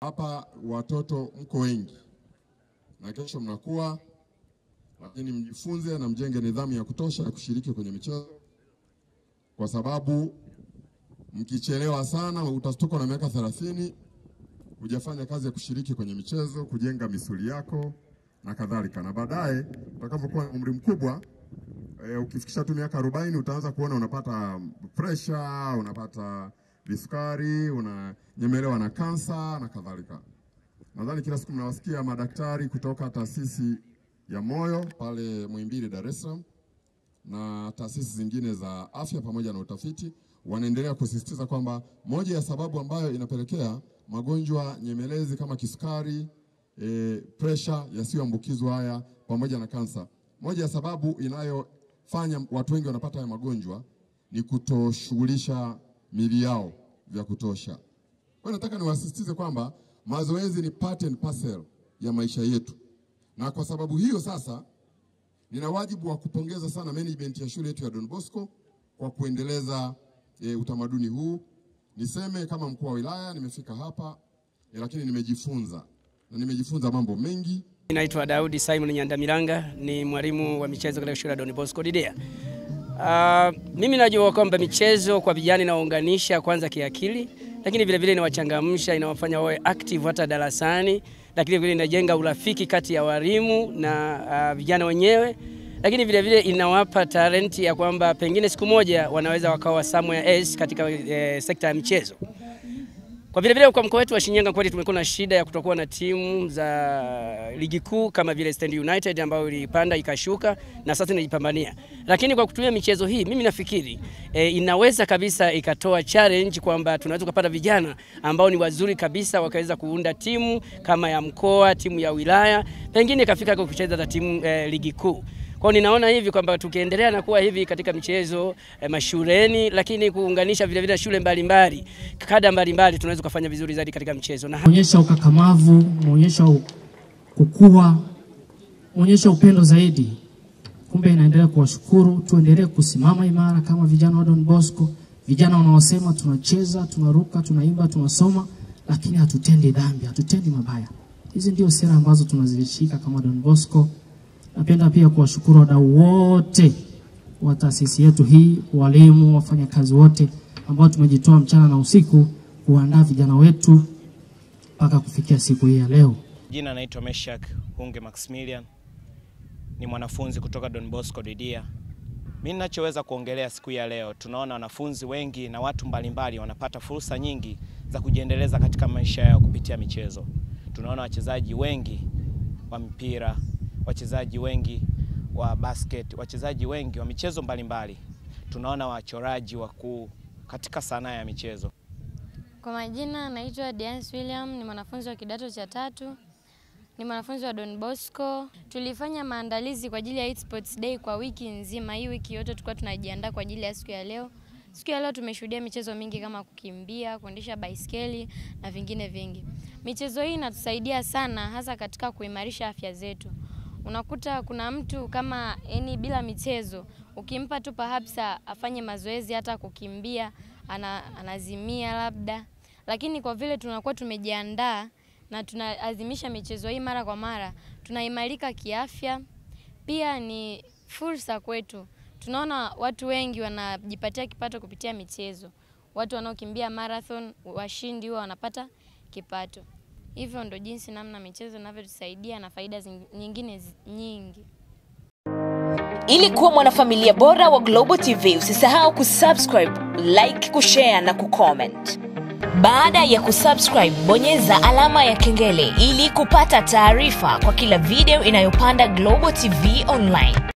Hapa watoto mko wengi na kesho mnakuwa, lakini mjifunze na mjenge nidhamu ya kutosha ya kushiriki kwenye michezo, kwa sababu mkichelewa sana utastuka na miaka 30 hujafanya kazi ya kushiriki kwenye michezo, kujenga misuli yako na kadhalika. Na baadaye utakapokuwa umri mkubwa, ukifikisha tu miaka 40 utaanza kuona unapata pressure, unapata visukari, unanyemelewa na kansa na kadhalika. Nadhani kila siku mnawasikia madaktari kutoka taasisi ya moyo pale Muhimbili Dar es Salaam na taasisi zingine za afya pamoja na utafiti wanaendelea kusisitiza kwamba moja ya sababu ambayo inapelekea magonjwa nyemelezi kama kisukari, pressure yasiyoambukizwa haya pamoja na kansa, moja ya sababu inayofanya watu wengi wanapata haya magonjwa ni kutoshughulisha miili yao vya kutosha. Kwa nataka niwasisitize kwamba mazoezi ni part and parcel ya maisha yetu. Na kwa sababu hiyo sasa nina wajibu wa kupongeza sana management ya shule yetu ya Don Bosco kwa kuendeleza utamaduni huu. Niseme kama mkuu wa wilaya nimefika hapa lakini nimejifunza mambo mengi. Naitwa Daudi Simon Nyandamiranga, ni mwalimu wa michezo katika shule ya Don Bosco Didea. Mimi najua kwamba michezo kwa vijana inaunganisha kwanza kiakili, lakini vile vile inawachangamsha, inawafanya wawe active hata darasani, lakini vile inajenga urafiki kati ya walimu na vijana wenyewe, lakini vile vile inawapa talenti ya kwamba pengine siku moja wanaweza wakawa somewhere else katika sekta ya michezo. Kwa vile vile kwa mkoa wetu wa Shinyanga kweli tumekuwa na shida ya kutokuwa na timu za ligi kuu kama vile Stand United ambayo ilipanda ikashuka na sasa inajipambania. Lakini kwa kutumia michezo hii mimi nafikiri inaweza kabisa ikatoa challenge kwamba tunaweza kupata vijana ambao ni wazuri kabisa wakaweza kuunda timu kama ya mkoa, timu ya wilaya, pengine ikafika kwa kucheza na timu ligi kuu. Kwa ninaona hivi kwamba tukiendelea na kuwa hivi katika michezo mashuleni, lakini kuunganisha vile vile shule mbalimbali, kada mbalimbali, tunaweza kufanya vizuri zaidi katika michezo. Na muonyesha ukakamavu, muonyesha kukua, muonyesha upendo zaidi. Kumbe inaendelea kuwashukuru, tuendelee kusimama imara kama vijana wa Don Bosco, vijana wanaosema tunacheza, tunaruka, tunaimba, tunasoma, lakini hatutendi dhambi, hatutendi mabaya. Hizi ndio sera ambazo tunazishika kama Don Bosco. Napenda pia kuwashukuru wadau wote wa taasisi yetu hii, walimu, wafanyakazi wote ambao tumejitoa mchana na usiku kuandaa vijana wetu mpaka kufikia siku hii ya leo. Jina naitwa Meshak Hunge Maximilian, ni mwanafunzi kutoka Don Bosco Didea. Mimi ninachoweza kuongelea siku ya leo, tunaona wanafunzi wengi na watu mbalimbali wanapata fursa nyingi za kujiendeleza katika maisha yao kupitia michezo. Tunaona wachezaji wengi wa mpira, wachezaji wengi wa basket, wachezaji wengi wa michezo mbalimbali. Tunaona wachoraji wakuu katika sanaa ya michezo. Kwa majina naitwa Diance William, ni mwanafunzi wa kidato cha 3, ni mwanafunzi wa Don Bosco. Tulifanya maandalizi kwa ajili ya eSports Day kwa wiki nzima. Hii wiki yote tulikuwa tunajiandaa kwa ajili ya siku ya leo. Siku ya leo tumeshuhudia michezo mingi kama kukimbia, kuendesha baiskeli na vingine vingi. Michezo hii inatusaidia sana hasa katika kuimarisha afya zetu. Unakuta kuna mtu kama bila michezo, ukimpa tu perhaps afanye mazoezi hata kukimbia, anazimia labda. Lakini kwa vile tunakuwa tumejiandaa na tunaazimisha michezo hii mara kwa mara, tunaimarika kiafya. Pia ni fursa kwetu. Tunaona watu wengi wanajipatia kipato kupitia michezo. Watu wanaokimbia marathon, washindi huwa wanapata kipato. Hivyo ndo jinsi namna michezo inavyotusaidia na faida nyingine nyingi. Ili kuwa mwanafamilia bora wa Global TV, usisahau kusubscribe, like, kushare na kucomment. Baada ya kusubscribe, bonyeza alama ya kengele ili kupata taarifa kwa kila video inayopanda Global TV Online.